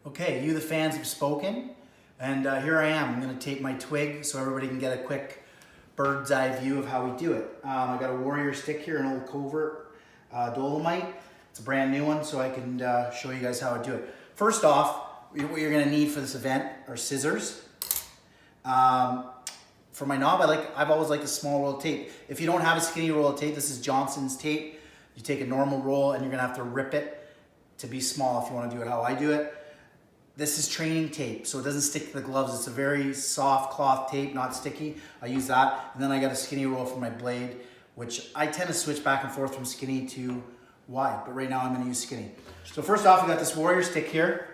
Okay, you the fans have spoken, and here I am. I'm going to tape my twig so everybody can get a quick bird's eye view of how we do it. I got a warrior stick here, an old covert dolomite. It's a brand new one, so I can show you guys how I do it. First off, what you're going to need for this event are scissors. For my knob, I've always liked a small roll of tape. If you don't have a skinny roll of tape, this is Johnson's tape. You take a normal roll and you're going to have to rip it to be small if you want to do it how I do it. This is training tape, so it doesn't stick to the gloves. It's a very soft cloth tape, not sticky. I use that. And then I got a skinny roll for my blade, which I tend to switch back and forth from skinny to wide, but right now I'm gonna use skinny. So first off, we got this warrior stick here.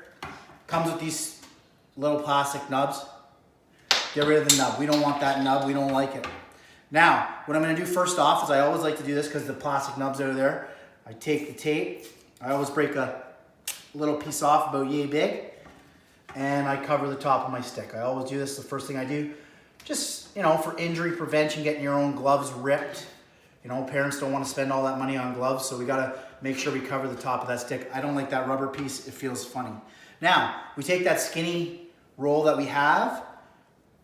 Comes with these little plastic nubs. Get rid of the nub. We don't want that nub, we don't like it. Now, what I'm gonna do first off is I always like to do this because the plastic nubs are there. I take the tape, I always break a little piece off about yay big, and I cover the top of my stick. I always do this, the first thing I do. Just, you know, for injury prevention, getting your own gloves ripped. You know, parents don't want to spend all that money on gloves, so we gotta make sure we cover the top of that stick. I don't like that rubber piece, it feels funny. Now, we take that skinny roll that we have,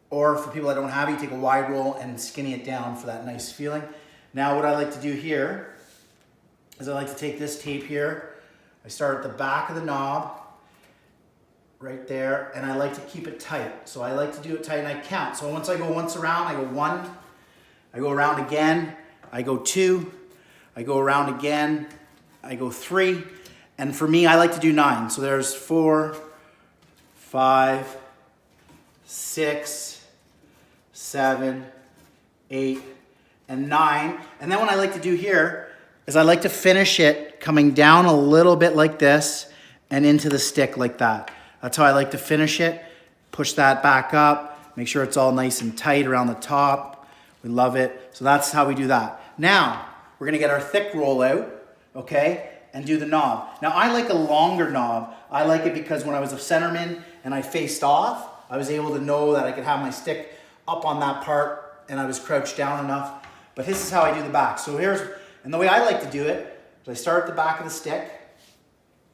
or for people that don't have it, you take a wide roll and skinny it down for that nice feeling. Now, what I like to do here is I like to take this tape here. I start at the back of the knob, right there, and I like to keep it tight. So I like to do it tight and I count. So once I go once around, I go 1, I go around again, I go 2, I go around again, I go 3, and for me, I like to do 9. So there's 4, 5, 6, 7, 8, and 9. And then what I like to do here is I like to finish it coming down a little bit like this and into the stick like that. That's how I like to finish it. Push that back up, make sure it's all nice and tight around the top. We love it. So that's how we do that. Now, we're gonna get our thick roll out, okay, and do the knob. Now, I like a longer knob. I like it because when I was a centerman and I faced off, I was able to know that I could have my stick up on that part and I was crouched down enough. But this is how I do the back. So and the way I like to do it is I start at the back of the stick,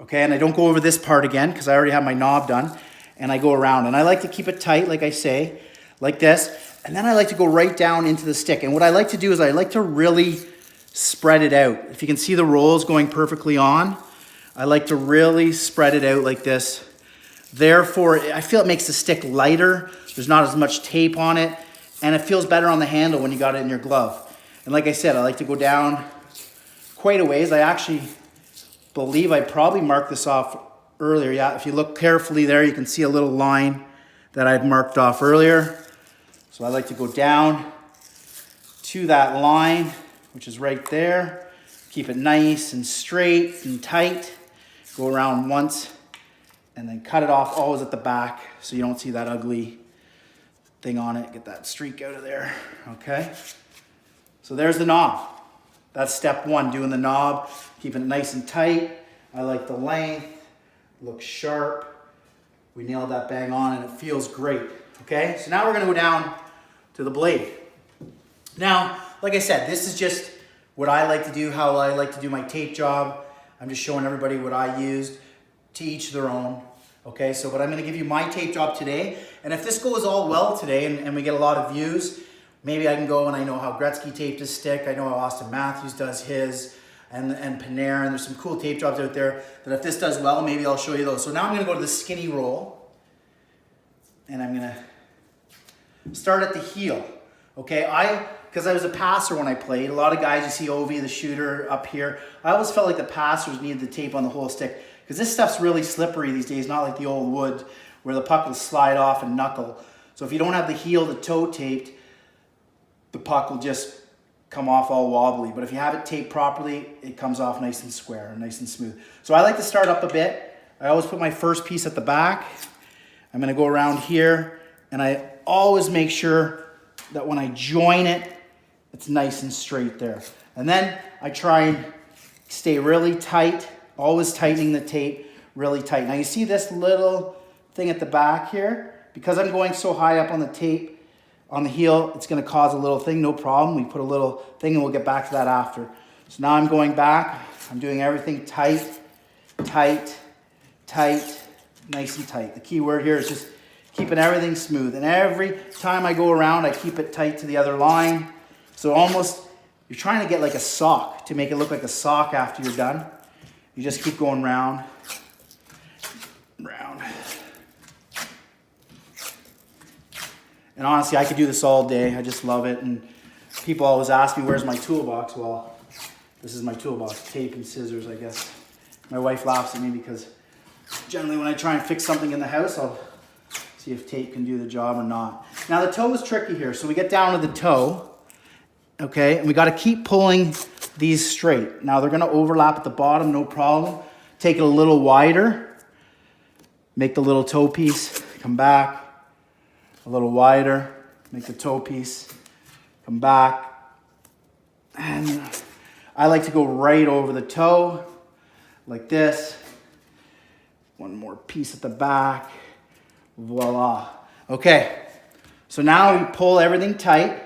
okay, and I don't go over this part again because I already have my knob done, and I go around. And I like to keep it tight, like I say, like this, and then I like to go right down into the stick. And what I like to do is I like to really spread it out. If you can see the rolls going perfectly on, I like to really spread it out like this. Therefore, I feel it makes the stick lighter. There's not as much tape on it, and it feels better on the handle when you got it in your glove. And like I said, I like to go down quite a ways. I actually believe I probably marked this off earlier. Yeah, if you look carefully there, you can see a little line that I've marked off earlier. So I like to go down to that line, which is right there. Keep it nice and straight and tight. Go around once and then cut it off always at the back so you don't see that ugly thing on it. Get that streak out of there, okay? So there's the knob. That's step 1, doing the knob, keeping it nice and tight. I like the length, looks sharp. We nailed that bang on and it feels great, okay? So now we're gonna go down to the blade. Now, like I said, this is just what I like to do, how I like to do my tape job. I'm just showing everybody what I used, to each their own, okay? So, but I'm gonna give you my tape job today, and if this goes all well today and we get a lot of views, maybe I can go and I know how Gretzky taped his stick. I know how Austin Matthews does his, and Panarin. There's some cool tape jobs out there that if this does well, maybe I'll show you those. So now I'm gonna go to the skinny roll, and I'm gonna start at the heel, okay? Because I was a passer when I played. A lot of guys, you see Ovi, the shooter, up here. I always felt like the passers needed the tape on the whole stick because this stuff's really slippery these days, not like the old wood where the puck will slide off and knuckle. So if you don't have the heel to toe taped, the puck will just come off all wobbly. But if you have it taped properly, it comes off nice and square and nice and smooth. So I like to start up a bit. I always put my first piece at the back. I'm gonna go around here, and I always make sure that when I join it, it's nice and straight there. And then I try and stay really tight, always tightening the tape really tight. Now you see this little thing at the back here? Because I'm going so high up on the tape, on the heel, it's gonna cause a little thing, no problem. We put a little thing and we'll get back to that after. So now I'm going back, I'm doing everything tight, tight, tight, nice and tight. The key word here is just keeping everything smooth. And every time I go around, I keep it tight to the other line. So almost, you're trying to get like a sock to make it look like a sock after you're done. You just keep going round, round. And honestly, I could do this all day. I just love it. And people always ask me, where's my toolbox? Well, this is my toolbox, tape and scissors, I guess. My wife laughs at me because generally when I try and fix something in the house, I'll see if tape can do the job or not. Now the toe is tricky here. So we get down to the toe, okay? And we got to keep pulling these straight. Now they're going to overlap at the bottom, no problem. Take it a little wider. Make the little toe piece come back. A little wider. Make the toe piece come back. And I like to go right over the toe, like this. One more piece at the back. Voila. Okay, so now we pull everything tight.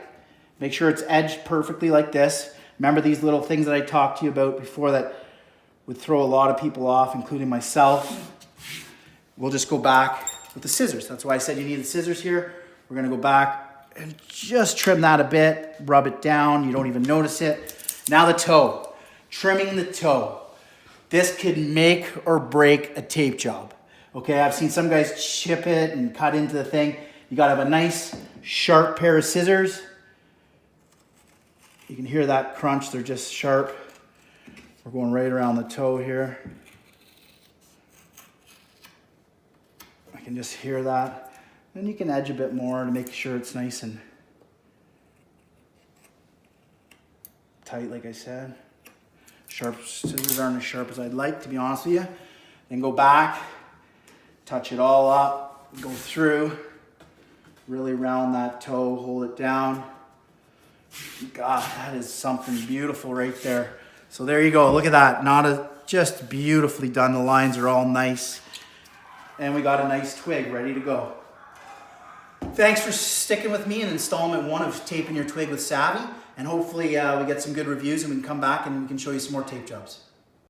Make sure it's edged perfectly like this. Remember these little things that I talked to you about before that would throw a lot of people off, including myself. We'll just go back with the scissors. That's why I said you need the scissors here. We're gonna go back and just trim that a bit, rub it down. You don't even notice it. Now the toe, trimming the toe. This could make or break a tape job. Okay, I've seen some guys chip it and cut into the thing. You gotta have a nice, sharp pair of scissors. You can hear that crunch, they're just sharp. We're going right around the toe here. I can just hear that. Then you can edge a bit more to make sure it's nice and tight, like I said. Sharp scissors aren't as sharp as I'd like, to be honest with you. Then go back, touch it all up, go through, really round that toe, hold it down. God, that is something beautiful right there. So there you go, look at that. Just beautifully done. The lines are all nice. And we got a nice twig ready to go. Thanks for sticking with me in installment 1 of Taping Your Twig with Savvy. And hopefully we get some good reviews and we can come back and we can show you some more tape jobs.